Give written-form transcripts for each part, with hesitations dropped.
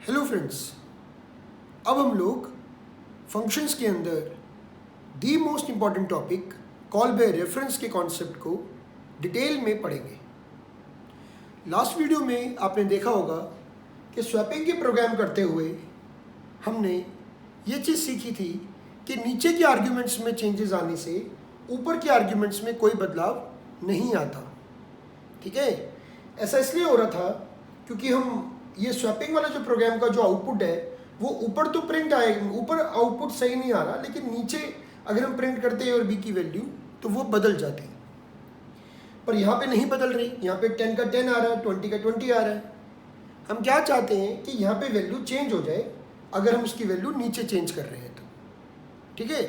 Hello friends, अब हम लोग फंक्शंस के अंदर the most important topic call by reference के कॉन्सेप्ट को डिटेल में पढ़ेंगे। लास्ट वीडियो में आपने देखा होगा कि स्वैपिंग के प्रोग्राम करते हुए हमने ये चीज़ सीखी थी कि नीचे के आर्ग्यूमेंट्स में चेंजेस आने से ऊपर के आर्ग्यूमेंट्स में कोई बदलाव नहीं आता। ठीक है, ऐसा इसलिए हो रहा था क्योंकि हम ये स्वैपिंग वाला जो प्रोग्राम का जो आउटपुट है वो ऊपर तो प्रिंट आएगा, ऊपर आउटपुट सही नहीं आ रहा, लेकिन नीचे अगर हम प्रिंट करते हैं और बी की वैल्यू तो वो बदल जाती है। पर यहाँ पे नहीं बदल रही, यहाँ पे 10 का 10 आ रहा है, 20 का 20 आ रहा है। हम क्या चाहते हैं कि यहाँ पे वैल्यू चेंज हो जाए अगर हम उसकी वैल्यू नीचे चेंज कर रहे हैं तो। ठीक है,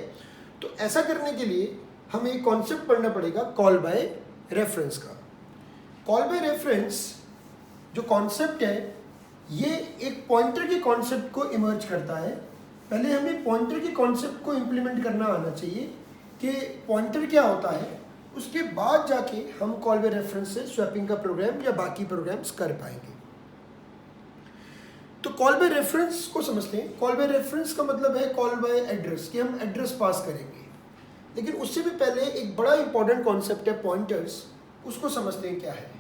तो ऐसा करने के लिए हमें एक कॉन्सेप्ट पढ़ना पड़ेगा कॉल बाय रेफरेंस का। कॉल बाय रेफरेंस जो कॉन्सेप्ट है ये एक पॉइंटर के कॉन्सेप्ट को इमर्ज करता है। पहले हमें पॉइंटर के कॉन्सेप्ट को इम्प्लीमेंट करना आना चाहिए कि पॉइंटर क्या होता है, उसके बाद जाके हम कॉल बाय रेफरेंस से स्वैपिंग का प्रोग्राम या बाकी प्रोग्राम्स कर पाएंगे। तो कॉल बाय रेफरेंस को समझते हैं। कॉल बाय रेफरेंस का मतलब है कॉल बाय एड्रेस, कि हम एड्रेस पास करेंगे। लेकिन उससे भी पहले एक बड़ा इंपॉर्टेंट कॉन्सेप्ट है पॉइंटर्स, उसको समझते हैं क्या है।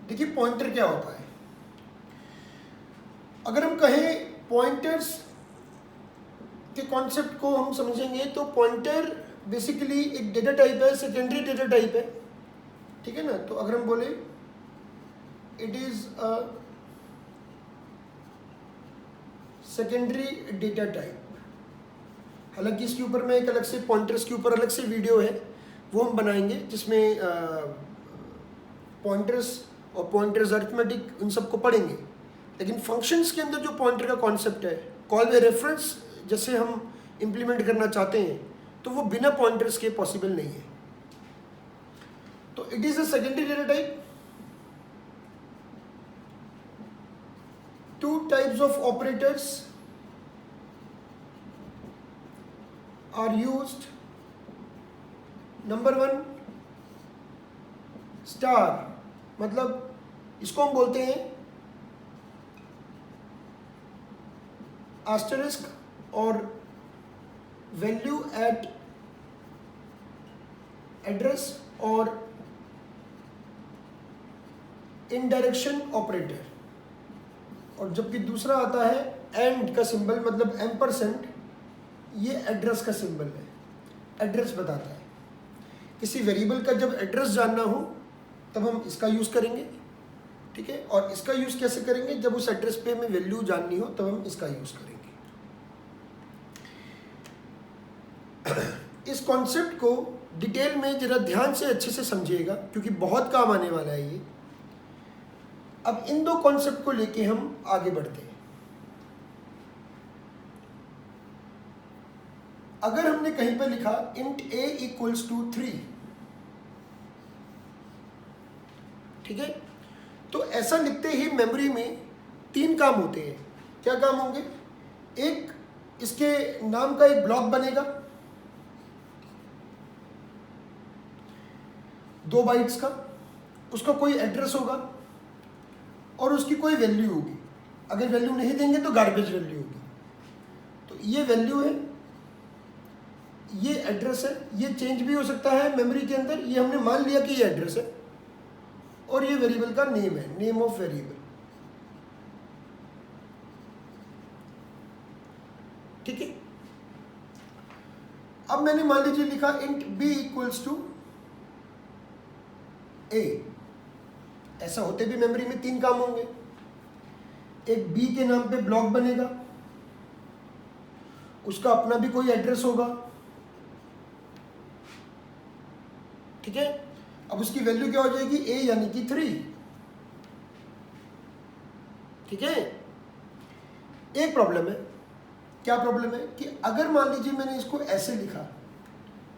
देखिए पॉइंटर क्या होता है। अगर हम कहें पॉइंटर्स के कॉन्सेप्ट को हम समझेंगे तो पॉइंटर बेसिकली एक डेटा टाइप है, सेकेंडरी डेटा टाइप है। ठीक है ना, तो अगर हम बोले it is a secondary data type, हालांकि इसके ऊपर मैं एक अलग से पॉइंटर्स के ऊपर अलग से वीडियो है वो हम बनाएंगे जिसमें पॉइंटर्स और पॉइंटर्स अरिथमेटिक उन सबको पढ़ेंगे। लेकिन फंक्शंस के अंदर जो पॉइंटर का कॉन्सेप्ट है कॉल बाय रेफरेंस जैसे हम इम्प्लीमेंट करना चाहते हैं तो वो बिना पॉइंटर्स के पॉसिबल नहीं है। तो it is a secondary data type. Two types of operators are used. Number one star, मतलब इसको हम बोलते हैं asterisk और वैल्यू एट एड्रेस और इनडायरेक्शन ऑपरेटर। और जबकि दूसरा आता है एंड का सिंबल, मतलब एम्परसेंट, ये एड्रेस का सिंबल है, एड्रेस बताता है। किसी वेरिएबल का जब एड्रेस जानना हो तब हम इसका यूज़ करेंगे। ठीक है, और इसका यूज़ कैसे करेंगे, जब उस एड्रेस पे हमें वैल्यू जाननी हो तब हम इसका यूज़ करेंगे। इस कॉन्सेप्ट को डिटेल में जरा ध्यान से अच्छे से समझिएगा क्योंकि बहुत काम आने वाला है ये। अब इन दो कॉन्सेप्ट को लेके हम आगे बढ़ते हैं। अगर हमने कहीं पर लिखा int a इक्वल्स टू 3, ठीक है, तो ऐसा लिखते ही मेमोरी में 3 काम होते हैं। क्या काम होंगे? एक, इसके नाम का एक ब्लॉक बनेगा 2 बाइट्स का, उसका कोई एड्रेस होगा और उसकी कोई वैल्यू होगी। अगर वैल्यू नहीं देंगे तो गार्बेज वैल्यू होगी। तो ये वैल्यू है, ये एड्रेस है, ये चेंज भी हो सकता है मेमोरी के अंदर। ये हमने मान लिया कि ये एड्रेस है और ये वेरिएबल का नेम है, नेम ऑफ वेरिएबल। ठीक है, अब मैंने मान लीजिए लिखा int b equals to a। ऐसा होते भी मेमोरी में 3 काम होंगे। एक b के नाम पे ब्लॉक बनेगा, उसका अपना भी कोई एड्रेस होगा। ठीक है, अब उसकी वैल्यू क्या हो जाएगी, a यानी कि 3। ठीक है, एक प्रॉब्लम है। क्या प्रॉब्लम है कि अगर मान लीजिए मैंने इसको ऐसे लिखा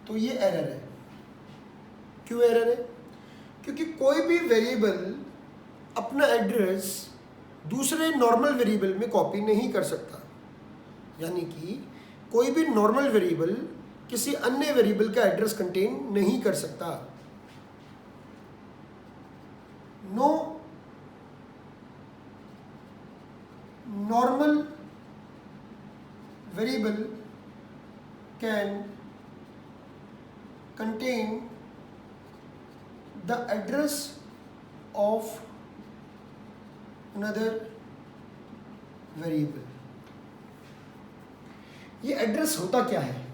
तो ये एरर है। क्यों एरर है? क्योंकि कोई भी वेरिएबल अपना एड्रेस दूसरे नॉर्मल वेरिएबल में कॉपी नहीं कर सकता। यानी कि कोई भी नॉर्मल वेरिएबल किसी अन्य वेरिएबल का एड्रेस कंटेन नहीं कर सकता। No normal variable can contain the address of another variable। ये एड्रेस होता क्या है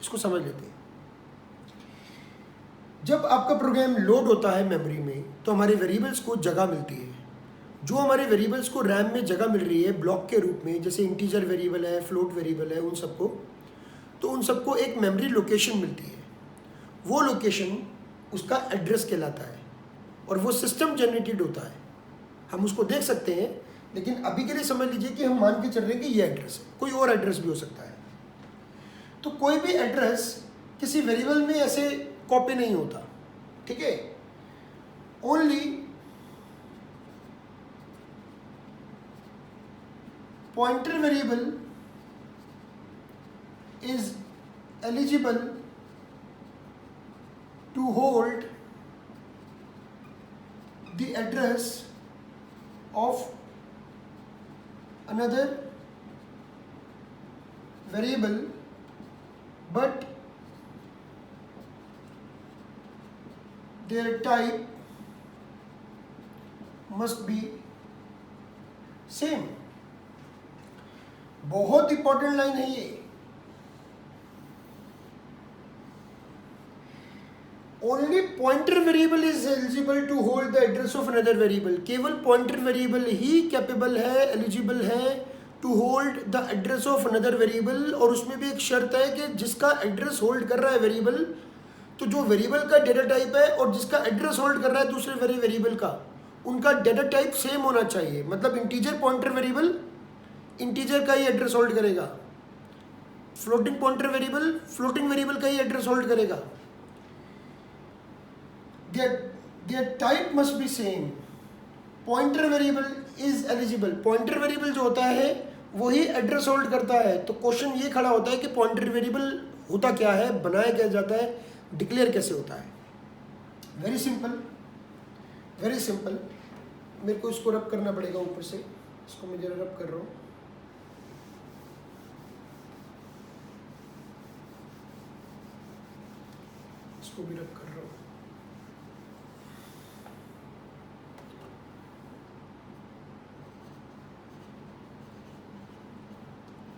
इसको समझ लेते हैं। जब आपका प्रोग्राम लोड होता है मेमोरी में तो हमारे वेरिएबल्स को जगह मिलती है। जो हमारे वेरिएबल्स को रैम में जगह मिल रही है ब्लॉक के रूप में, जैसे इंटीजर वेरिएबल है, फ्लोट वेरिएबल है, उन सबको एक मेमोरी लोकेशन मिलती है। वो लोकेशन उसका एड्रेस कहलाता है और वो सिस्टम जनरेटेड होता है। हम उसको देख सकते हैं, लेकिन अभी के लिए समझ लीजिए कि हम मान के चल रहे हैं कि ये एड्रेस है, कोई और एड्रेस भी हो सकता है। तो कोई भी एड्रेस किसी वेरिएबल में ऐसे कॉपी नहीं होता, ठीक है। Only pointer variable is eligible to hold the address of another variable, but their type must be same। बहुत इंपॉर्टेंट लाइन है ये। Only pointer variable is eligible to hold the address of another variable. केवल pointer variable ही capable है, eligible है to hold the address of another variable. और उसमें भी एक शर्त है कि जिसका एड्रेस होल्ड कर रहा है वेरिएबल, तो जो वेरिएबल का डेटा टाइप है और जिसका एड्रेस होल्ड कर रहा है दूसरे वेरिएबल का, उनका डेटा टाइप सेम होना चाहिए। मतलब इंटीजर पॉइंटर वेरिएबल इंटीजर का ही एड्रेस होल्ड करेगा, floating pointer variable floating variable का ही एड्रेस होल्ड करेगा। their type must be same। Pointer variable is eligible. Pointer variable जो होता है वही एड्रेस होल्ड करता है। तो क्वेश्चन ये खड़ा होता है कि पॉइंटर वेरिएबल होता क्या है, बनाया क्या जाता है, डिक्लेयर कैसे होता है। Very simple, very simple. मेरे को इसको रब करना पड़ेगा ऊपर से, इसको मैं जरा रब कर रहा हूँ। इसको भी रब कर रहा हूँ।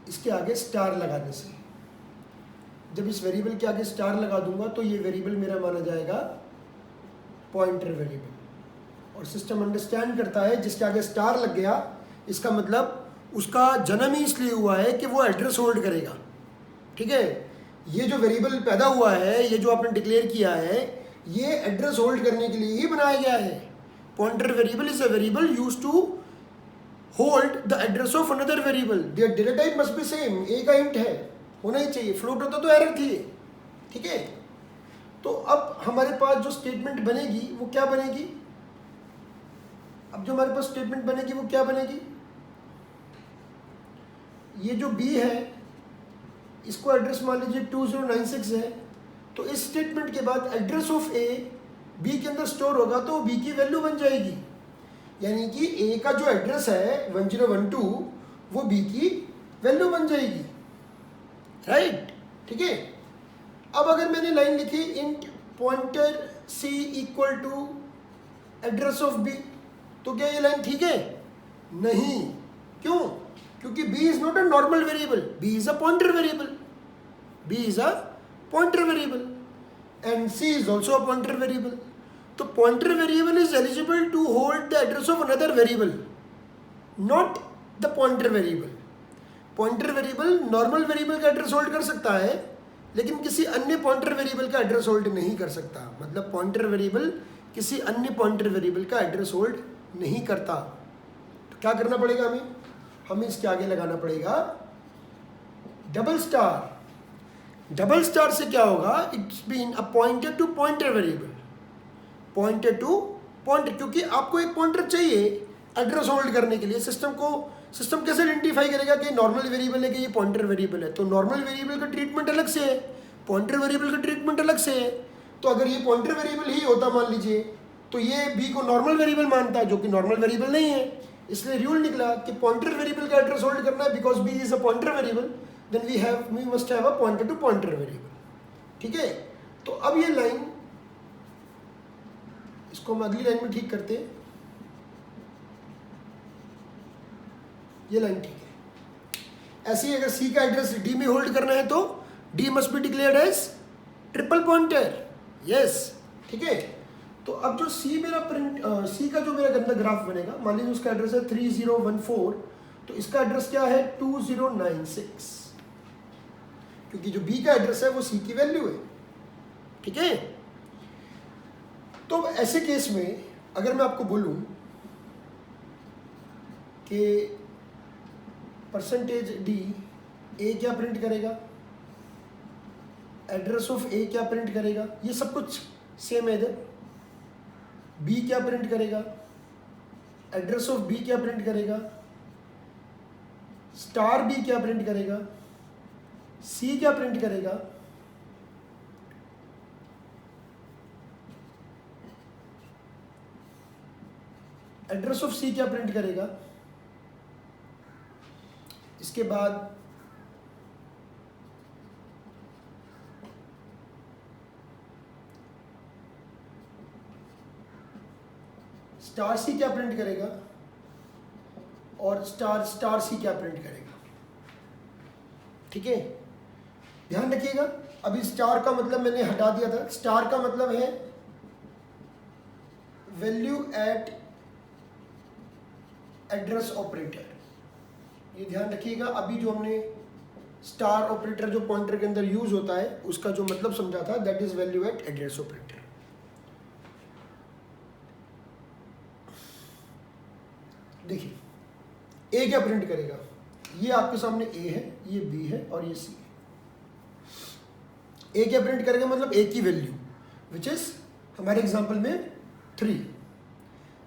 इसके आगे स्टार लगाने से, जब इस वेरिएबल के आगे स्टार लगा दूंगा तो ये वेरिएबल मेरा माना जाएगा पॉइंटर वेरिएबल। और सिस्टम अंडरस्टैंड करता है जिसके आगे स्टार लग गया, इसका मतलब उसका जन्म ही इसलिए हुआ है कि वो एड्रेस होल्ड करेगा, ठीक है। ये जो वेरिएबल पैदा हुआ है, ये जो आपने डिक्लेयर किया है, ये एड्रेस होल्ड करने के लिए ही बनाया गया है। Pointer variable is a variable used to hold the address of another variable. Their data type must be same. A का इंट है, होना ही चाहिए। फ्लोट होता तो एरर थी, ठीक है। तो अब हमारे पास जो स्टेटमेंट बनेगी वो क्या बनेगी? अब जो हमारे पास स्टेटमेंट बनेगी वो क्या बनेगी? ये जो बी है इसको एड्रेस मान लीजिए 2096 है, तो इस स्टेटमेंट के बाद एड्रेस ऑफ ए बी के अंदर स्टोर होगा तो बी की वैल्यू बन जाएगी। यानी कि ए का जो एड्रेस है 1012 वो बी की वैल्यू बन जाएगी, राइट, ठीक है। अब अगर मैंने लाइन लिखी int pointer C equal to address of B, तो क्या ये लाइन ठीक है? नहीं। क्यों? क्योंकि B is not a normal variable, B is a pointer variable, B is a pointer variable and C is also a pointer variable. तो pointer variable is eligible to hold the address of another variable, not the pointer variable. Pointer variable normal variable का address hold कर सकता है, लेकिन किसी अन्य pointer variable का address hold नहीं कर सकता। मतलब पॉइंटर वेरिएबल किसी अन्य पॉइंटर वेरिएबल का एड्रेस होल्ड नहीं करता। तो क्या करना पड़ेगा हमें इसके आगे लगाना पड़ेगा डबल स्टार। डबल स्टार से क्या होगा? It's been a pointer to pointer variable, pointer to pointer, क्योंकि आपको एक पॉइंटर चाहिए एड्रेस होल्ड करने के लिए। सिस्टम कैसे आइडेंटिफाई करेगा कि नॉर्मल वेरिएबल है कि ये पॉइंटर वेरिएबल है? तो नॉर्मल वेरिएबल का ट्रीटमेंट अलग से है, पॉइंटर वेरिएबल का ट्रीटमेंट अलग से है। तो अगर ये पॉइंटर वेरिएबल ही होता मान लीजिए, तो ये बी को नॉर्मल वेरिएबल मानता है, जो कि नॉर्मल वेरिएबल नहीं है। इसलिए रूल निकला कि पॉइंटर वेरिएबल का एड्रेस होल्ड करना है, because B is a pointer variable, then we must have a pointer to pointer variable. ठीक है, तो अब ये लाइन, इसको हम अगली लाइन में ठीक करते हैं। ये लाइन ठीक है। ऐसे ही अगर सी का एड्रेस डी में होल्ड करना है तो D must be declared as triple pointer. Yes, ठीक है। तो अब जो सी मेरा प्रिंट, सी का जो मेरा गंदा ग्राफ बनेगा, मान लीजिए उसका एड्रेस है 3014, तो इसका एड्रेस क्या है 2096, क्योंकि जो बी का एड्रेस है वो सी की वैल्यू है। ठीक है, तो ऐसे केस में अगर मैं आपको बोलूं कि परसेंटेज डी ए क्या प्रिंट करेगा, एड्रेस ऑफ ए क्या प्रिंट करेगा, ये सब कुछ सेम है इधर। बी क्या प्रिंट करेगा, एड्रेस ऑफ बी क्या प्रिंट करेगा, स्टार बी क्या प्रिंट करेगा, सी क्या प्रिंट करेगा, एड्रेस ऑफ सी क्या प्रिंट करेगा, इसके बाद स्टार सी क्या प्रिंट करेगा, और स्टार सी क्या प्रिंट करेगा। ठीक है, ध्यान रखिएगा। अभी स्टार का मतलब मैंने हटा दिया था। स्टार का मतलब है वैल्यू एट एड्रेस ऑपरेटर, ये ध्यान रखिएगा। अभी जो हमने स्टार ऑपरेटर जो पॉइंटर के अंदर यूज होता है, उसका जो मतलब समझा था, that is value at address operator. देखिए, ए क्या प्रिंट करेगा, ये आपके सामने ए है, ये बी है और ये सी है। ए क्या प्रिंट करेगा मतलब ए की वैल्यू, विच इज हमारे एग्जांपल में 3।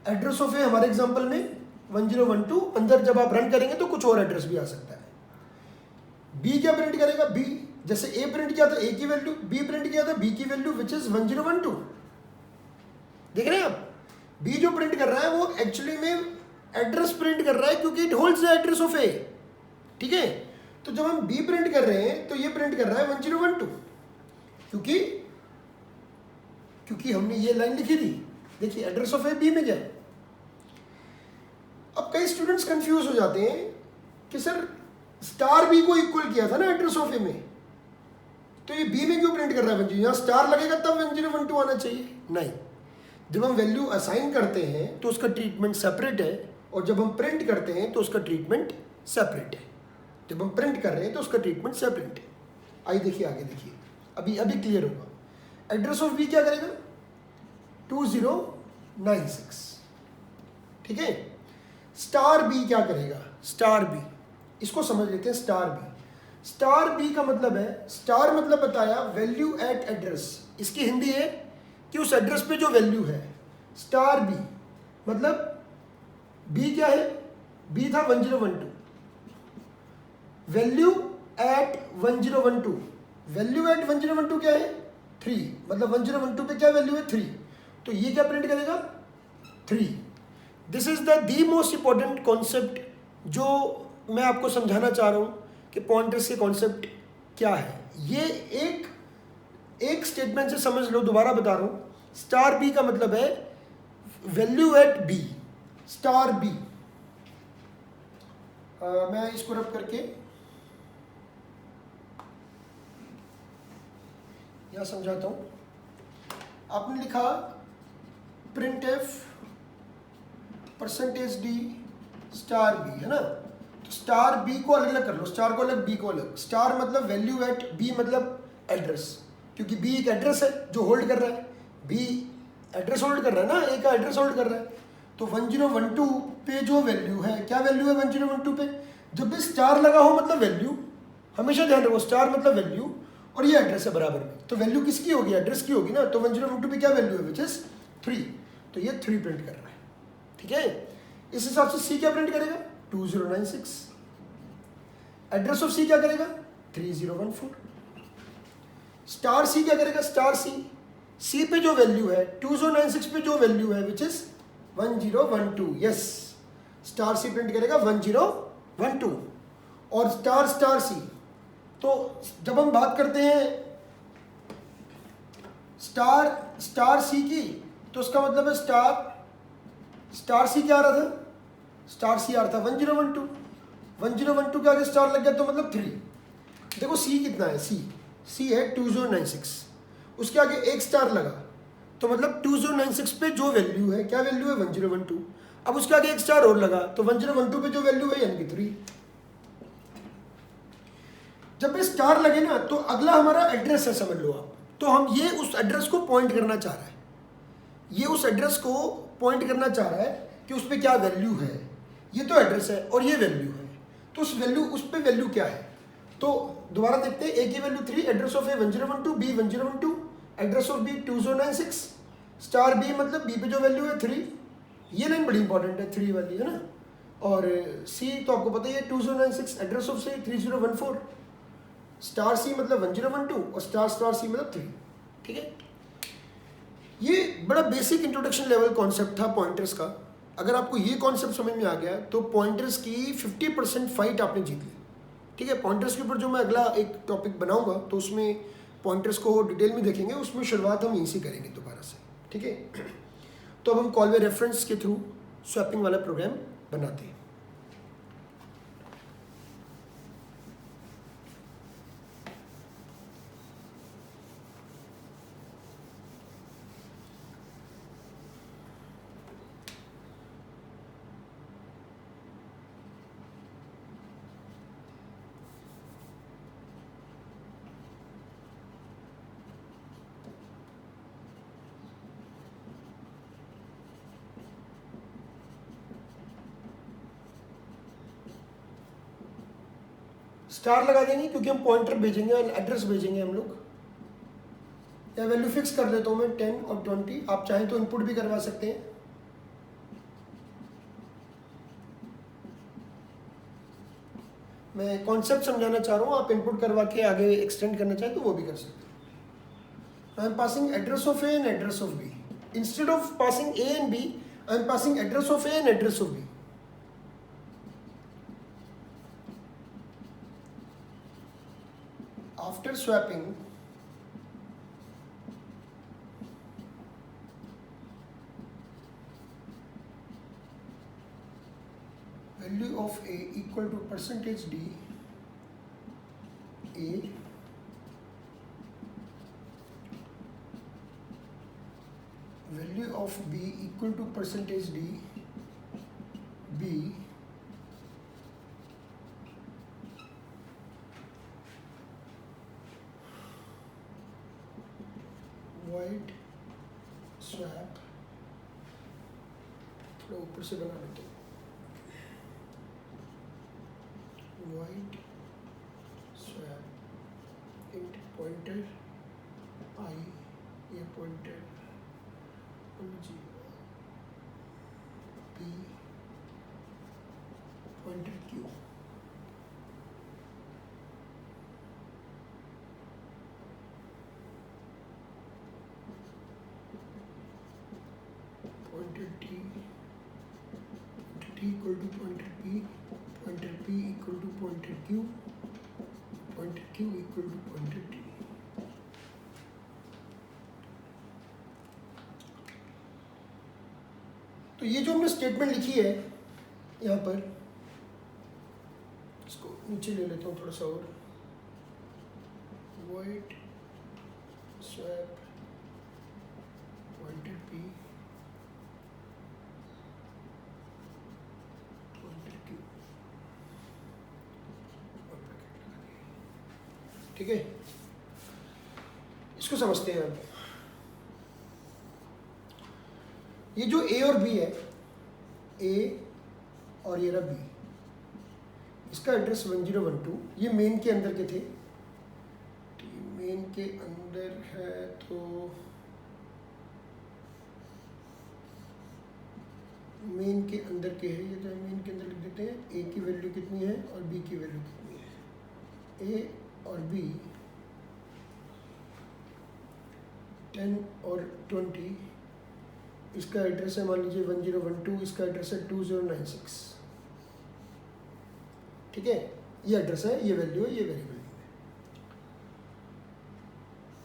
एड्रेस ऑफ ए हमारे एग्जांपल में 1012। अंदर जब आप रन करेंगे तो कुछ और एड्रेस भी आ सकता है। बी क्या प्रिंट करेगा, बी जैसे ए प्रिंट किया था ए की वैल्यू, बी प्रिंट किया था बी की वैल्यू, विच इज 1012। देख रहे हैं आप, बी जो प्रिंट कर रहा है वो एक्चुअली में एड्रेस प्रिंट कर रहा है, क्योंकि it holds the address of A. ठीक है, तो जब हम बी प्रिंट कर रहे हैं तो ये प्रिंट कर रहा है 1012, क्योंकि हमने ये लाइन लिखी थी। देखिए, एड्रेस ऑफ ए बी में जाए। अब कई स्टूडेंट्स कंफ्यूज हो जाते हैं कि सर स्टार बी को इक्वल किया था ना एड्रेस ऑफ ए में, तो ये बी में क्यों प्रिंट कर रहा है 10? यहाँ स्टार लगेगा तब 1012 आना चाहिए। नहीं, जब हम वैल्यू असाइन करते हैं तो उसका ट्रीटमेंट सेपरेट है, और जब हम प्रिंट करते हैं तो उसका ट्रीटमेंट सेपरेट है। जब हम प्रिंट कर रहे हैं तो उसका ट्रीटमेंट सेपरेट है। आइए देखिए, आगे देखिए, अभी क्लियर होगा। एड्रेस ऑफ बी क्या करेगा 2096। ठीक है, स्टार बी क्या करेगा, स्टार बी, इसको समझ लेते हैं। स्टार बी का मतलब है, स्टार मतलब बताया वैल्यू एट एड्रेस, इसकी हिंदी है कि उस एड्रेस पे जो वैल्यू है। स्टार बी मतलब बी क्या है, बी था 1012, वैल्यू एट 1012, वैल्यू एट 1012 क्या है 3, मतलब 1012 पे क्या वैल्यू है 3, तो ये क्या प्रिंट करेगा 3। This is the most important concept जो मैं आपको समझाना चाह रहा हूँ कि पॉइंटर्स के कॉन्सेप्ट क्या है। ये एक स्टेटमेंट से समझ लो, दोबारा बता रहा हूँ। स्टार बी का मतलब है value at B, star B. मैं इसको रब करके यहां समझाता हूं। आपने लिखा print F percentage D star B, है ना। तो स्टार बी को अलग अलग कर लो, स्टार को अलग, बी को अलग। स्टार मतलब वैल्यू एट, बी मतलब एड्रेस, क्योंकि बी एक एड्रेस है जो होल्ड कर रहा है। बी एड्रेस होल्ड कर रहा है ना, ए का एड्रेस होल्ड कर रहा है। तो 1012 पे जो वैल्यू है, क्या वैल्यू है 1012 पे, जब भी स्टार लगा हो मतलब वैल्यू, हमेशा ध्यान रखो स्टार मतलब वैल्यू, और ये एड्रेस है बराबर में, तो वैल्यू किसकी होगी, एड्रेस की होगी ना। तो 1012 पे क्या वैल्यू है, विच इज 3, तो ये 3 प्रिंट कर रहा है। ठीक है, इस हिसाब से सी क्या प्रिंट करेगा 2096, एड्रेस ऑफ सी क्या करेगा 3014, स्टार सी क्या करेगा, स्टार सी पे जो वैल्यू है 2096 पे जो वैल्यू है which is 1012, yes. Star C print करेगा 1012 और स्टार स्टार सी। तो जब हम बात करते हैं स्टार स्टार सी की तो उसका मतलब है स्टार सी क्या आ रहा था, स्टार सी आ रहा था 1012, 1012 के आगे स्टार लग गया तो मतलब 3। देखो सी कितना है, सी है 2096, उसके आगे एक स्टार लगा तो मतलब 2096 पे जो वैल्यू है, क्या वैल्यू है 1012, अब उसके आगे एक स्टार और लगा तो 1012 पे जो वैल्यू है यानी कि 3। जब ये स्टार लगे ना तो अगला हमारा एड्रेस है, समझ लो आप। तो हम ये उस एड्रेस को पॉइंट करना चाह रहा है, ये उस एड्रेस को पॉइंट करना चाह रहा है कि उस पर क्या वैल्यू है। ये तो एड्रेस है और ये वैल्यू है, तो उस पर वैल्यू क्या है। तो दोबारा देखते हैं, ए की value 3, address of A 1012, B 1012, address of B 2096, star B मतलब बी पे जो वैल्यू है 3। ये लाइन बड़ी इंपॉर्टेंट है, 3 वाली है ना। और सी तो आपको पता ही है 2096, address of C 3014, star c मतलब 1012 और स्टार स्टार सी मतलब 3। ठीक है, ये बड़ा बेसिक इंट्रोडक्शन लेवल कॉन्सेप्ट था पॉइंटर्स का। अगर आपको ये कॉन्सेप्ट समझ में आ गया तो पॉइंटर्स की 50% फाइट आपने जीत ली। ठीक है, पॉइंटर्स के ऊपर जो मैं अगला एक टॉपिक बनाऊंगा तो उसमें पॉइंटर्स को डिटेल में देखेंगे, उसमें शुरुआत हम यहीं से करेंगे दोबारा से। ठीक है, तो अब हम कॉल बाय रेफरेंस के थ्रू स्वैपिंग वाला प्रोग्राम बनाते हैं। स्टार लगा देंगे क्योंकि हम पॉइंटर भेजेंगे और एड्रेस भेजेंगे हम लोग। या वैल्यू फिक्स कर देता हूँ मैं 10 और 20, आप चाहें तो इनपुट भी करवा सकते हैं। मैं कॉन्सेप्ट समझाना चाह रहा हूँ, आप इनपुट करवा के आगे एक्सटेंड करना चाहें तो वो भी कर सकते हैं। I am passing address of A and address of B. Instead of passing A and B, I am passing address of A and address of B. After swapping, value of A equal to percentage D, A, value of B equal to percentage D, B, void swap, थोड़ा ऊपर से बना लेते हैं, void swap int pointer I, ये pointer G, P pointer Q, pointer T equal to pointer P equal to pointer Q equal to pointer T। तो ये जो हमने स्टेटमेंट लिखी है यहाँ पर, इसको नीचे ले लेता हूँ थोड़ा सा और, void swap pointer P pointer Q, ठीक है। इसको समझते हैं अब। ये जो ए और बी है, ए और ये रहा बी, इसका एड्रेस 1012, ये मेन के अंदर के थे, मेन के अंदर है तो मेन के अंदर के है, ये जो मेन के अंदर लिख देते हैं। ए की वैल्यू कितनी है और बी की वैल्यू कितनी है। ए और बी 10 और 20 इसका एड्रेस है मान लीजिए 1012, इसका एड्रेस है 2096, ठीक है, ये एड्रेस है, ये वैल्यू है, ये वेरिएबल है।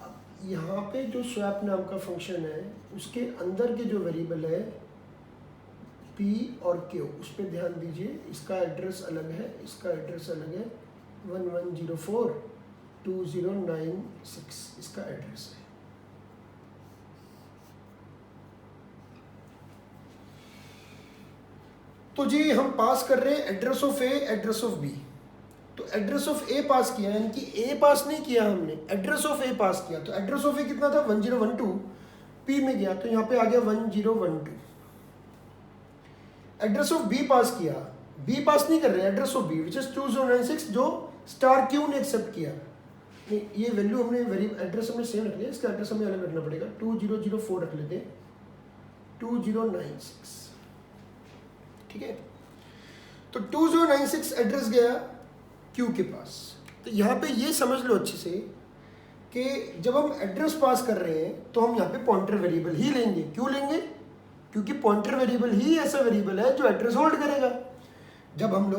अब यहाँ पे जो स्वैप नाम का फंक्शन है उसके अंदर के जो वेरिएबल है P और Q, उस पर ध्यान दीजिए। इसका एड्रेस अलग है, इसका एड्रेस अलग है, 11042096 इसका एड्रेस है। तो जी हम पास कर रहे हैं address of A, address of B. तो एड्रेस ऑफ ए पास किया, यानी कि ए पास नहीं किया हमने, एड्रेस ऑफ ए पास किया। तो एड्रेस ऑफ ए कितना था 1012, पी में गया तो यहाँ पे आ गया 1012। एड्रेस ऑफ बी पास किया, बी पास नहीं कर रहे, address of B which is 2096 जो स्टार क्यू ने एक्सेप्ट किया। नहीं, ये वैल्यू हमने एड्रेस हमने सेम रख लिया, इसका एड्रेस हमें अलग रखना पड़ेगा, 2004 रख लेते हैं, 2096, ठीक है। तो 2096 एड्रेस गया क्यू के पास। तो यहाँ पे ये समझ लो अच्छे से कि जब हम एड्रेस पास कर रहे हैं तो हम यहाँ पे पॉइंटर वेरिएबल ही लेंगे। क्यों लेंगे? क्योंकि पॉइंटर वेरिएबल ही ऐसा वेरिएबल है जो एड्रेस होल्ड करेगा। जब हम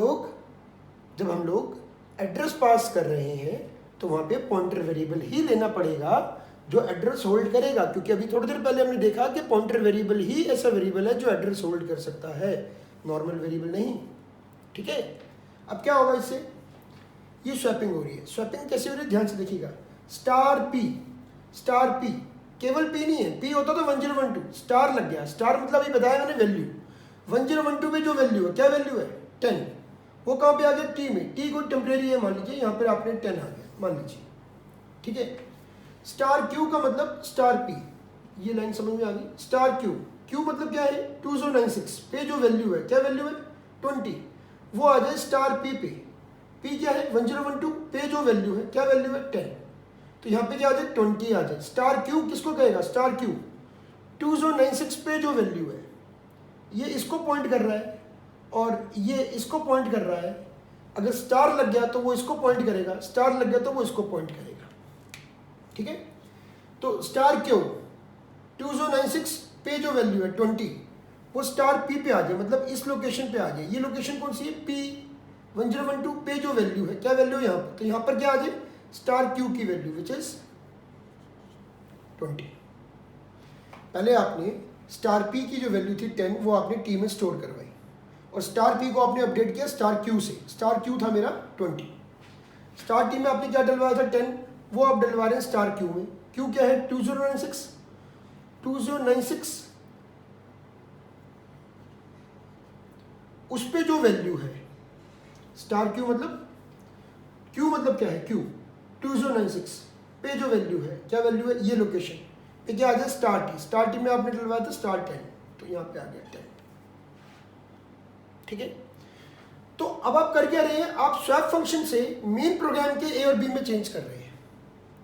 लोग एड्रेस पास कर रहे हैं तो वहाँ पे पॉइंटर वेरिएबल ही लेना पड़ेगा जो एड्रेस होल्ड करेगा, क्योंकि अभी थोड़ी देर पहले हमने देखा कि पॉइंटर वेरिएबल ही ऐसा वेरिएबल है जो एड्रेस होल्ड कर सकता है, नॉर्मल वेरिएबल नहीं, ठीक है। अब क्या होगा इससे, ये स्वैपिंग हो रही है। स्वैपिंग कैसे हो रही है ध्यान से देखिएगा, स्टार पी, केवल पी नहीं है, पी होता तो 1012, स्टार लग गया। स्टार मतलब ये बताया मैंने वैल्यू, 1012 में जो वैल्यू है, क्या वैल्यू है 10, वो कहाँ पे आ गया टी में। टी को टेम्परेरी है मान लीजिए, यहाँ पर आपने 10 आ गया मान लीजिए, ठीक है। स्टार क्यू का मतलब स्टार पी, ये लाइन समझ में आ गई। स्टार क्यू, क्यू मतलब क्या है 2096 पे जो वैल्यू है, क्या वैल्यू है 20, वो आ जाए स्टार पी पे। पी क्या है 1012 पे जो वैल्यू है, क्या वैल्यू है 10, तो यहाँ पे क्या आ जाए 20 आ जाए। स्टार क्यू किसको कहेगा, स्टार क्यू 2096 पे जो वैल्यू है, ये इसको पॉइंट कर रहा है और ये इसको पॉइंट कर रहा है। अगर स्टार लग गया तो वो इसको पॉइंट करेगा, स्टार लग गया तो वो इसको पॉइंट करेगा, ठीक है। तो स्टार क्यू 2096 पे जो वैल्यू है 20, वो स्टार पी पे आ जाए, मतलब इस लोकेशन पे आ जाए। ये लोकेशन कौन सी है, पी 1012 पे जो वैल्यू है, क्या वैल्यू है यहाँ पर, तो यहाँ पर क्या आ जाए स्टार क्यू की वैल्यू विच इज 20। पहले आपने स्टार पी की जो वैल्यू थी 10, वो आपने टी में स्टोर करवाई और स्टार पी को आपने अपडेट किया स्टार क्यू से। स्टार क्यू था मेरा 20, स्टार टी में आपने क्या डलवाया था 10, वो आप डलवा रहे हैं स्टार क्यू में। क्यू क्या है 2096, उस पे जो वैल्यू है स्टार क्यू मतलब क्या है, क्यू 2096 पे जो वैल्यू है, क्या वैल्यू है, ये लोकेशन पे क्या आ जाए स्टार टी। स्टार टी में आपने डलवाया था स्टार 10, तो यहाँ पे आ गया 10, ठीक है। तो अब आप कर क्या रहे हैं, आप स्वैप फंक्शन से मेन प्रोग्राम के ए और बी में चेंज कर रहे हैं।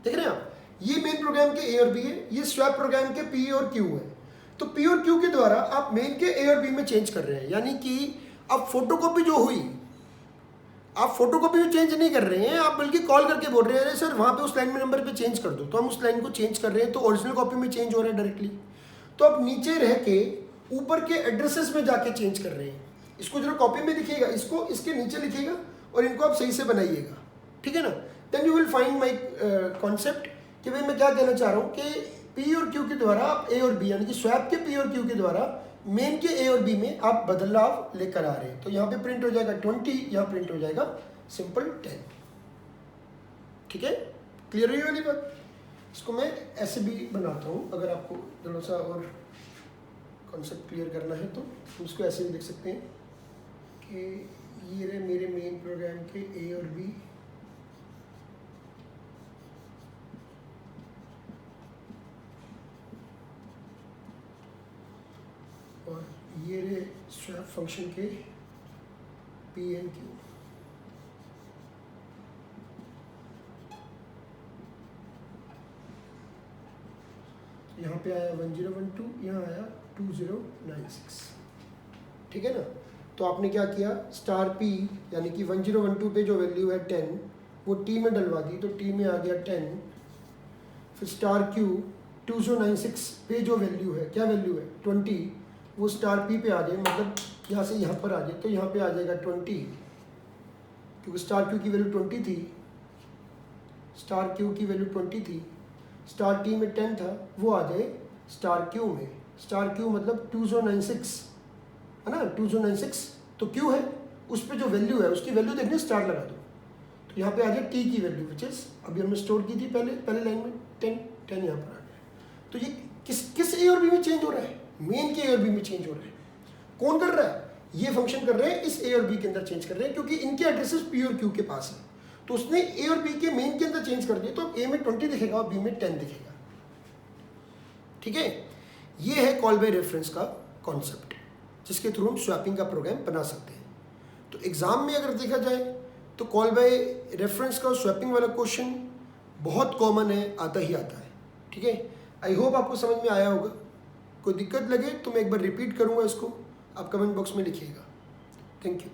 देख रहे हैं आप, ये मेन प्रोग्राम के ए और बी है, ये स्वैप प्रोग्राम के पी और क्यू है। तो पी और क्यू के द्वारा आप मेन के ए और बी में चेंज कर रहे हैं, यानी कि अब फोटोकॉपी जो हुई, आप फोटोकॉपी में चेंज नहीं कर रहे हैं, आप बल्कि कॉल करके बोल रहे हैं अरे सर वहाँ पे उस लाइन में नंबर पे चेंज कर दो, तो हम उस लाइन को चेंज कर रहे हैं, तो ओरिजिनल कॉपी में चेंज हो रहा है डायरेक्टली। तो आप नीचे रह के ऊपर के एड्रेसेस में जाके चेंज कर रहे हैं। इसको जरा कॉपी में लिखिएगा, इसको इसके नीचे लिखिएगा और इनको आप सही से बनाइएगा, ठीक है ना। Then you will find my concept कि भाई मैं क्या कहना चाह रहा हूँ कि पी और क्यू के द्वारा आप ए और बी, यानी कि स्वैप के पी और क्यू के द्वारा मेन के ए और बी में आप बदलाव लेकर आ रहे हैं। तो यहाँ पे प्रिंट हो जाएगा 20, यहाँ प्रिंट हो जाएगा सिंपल 10, ठीक है। क्लियर हुई वाली बात। इसको मैं ऐसे भी बनाता हूँ, अगर आपको थोड़ा सा और कॉन्सेप्ट क्लियर करना है तो इसको ऐसे भी देख सकते हैं कि ये रहे मेरे मेन प्रोग्राम के ए और बी, और ये रहे स्वैप फंक्शन के पी एंड क्यू। यहाँ पे आया 1012, यहाँ आया 2096, ठीक है ना। तो आपने क्या किया, स्टार पी यानी कि 1012 पे जो वैल्यू है 10, वो टी में डलवा दी, तो टी में आ गया 10। फिर स्टार क्यू 2096 पे जो वैल्यू है, क्या वैल्यू है 20, वो स्टार पी पे आ जाए, मतलब यहाँ से यहाँ पर आ जाए, तो यहाँ पे आ जाएगा 20, क्योंकि स्टार क्यू की वैल्यू 20 थी, स्टार क्यू की वैल्यू 20 थी, स्टार टी में 10 था, वो आ जाए स्टार क्यू में। स्टार क्यू मतलब 2096 है ना, 2096 तो क्यू है, उस पर जो वैल्यू है उसकी वैल्यू देखने स्टार लगा दो, तो यहाँ पे आ जाए टी की वैल्यू विच इज अभी हमने स्टोर की थी पहले लाइन में 10 यहाँ पर आ गया। तो ये किस ए और बी में चेंज हो रहा है, मेन के ए और बी में चेंज हो रहा है। कौन कर रहा है, ये फंक्शन कर रहे हैं, इस ए और बी के अंदर चेंज कर रहे हैं, क्योंकि इनके एड्रेसेस पी और क्यू के पास है, तो उसने ए और बी के मेन के अंदर चेंज कर दिया, तो ए में 20 दिखेगा और बी में 10 दिखेगा। ठीक है, ये है कॉल बाय रेफरेंस का कॉन्सेप्ट, जिसके थ्रू हम स्वैपिंग का प्रोग्राम बना सकते हैं। तो एग्जाम में अगर देखा जाए तो कॉल बाय रेफरेंस का स्वैपिंग वाला क्वेश्चन बहुत कॉमन है, आता ही आता है। ठीक है, आई होप आपको समझ में आया होगा। कोई दिक्कत लगे तो मैं एक बार रिपीट करूंगा इसको, आप कमेंट बॉक्स में लिखिएगा। Thank you.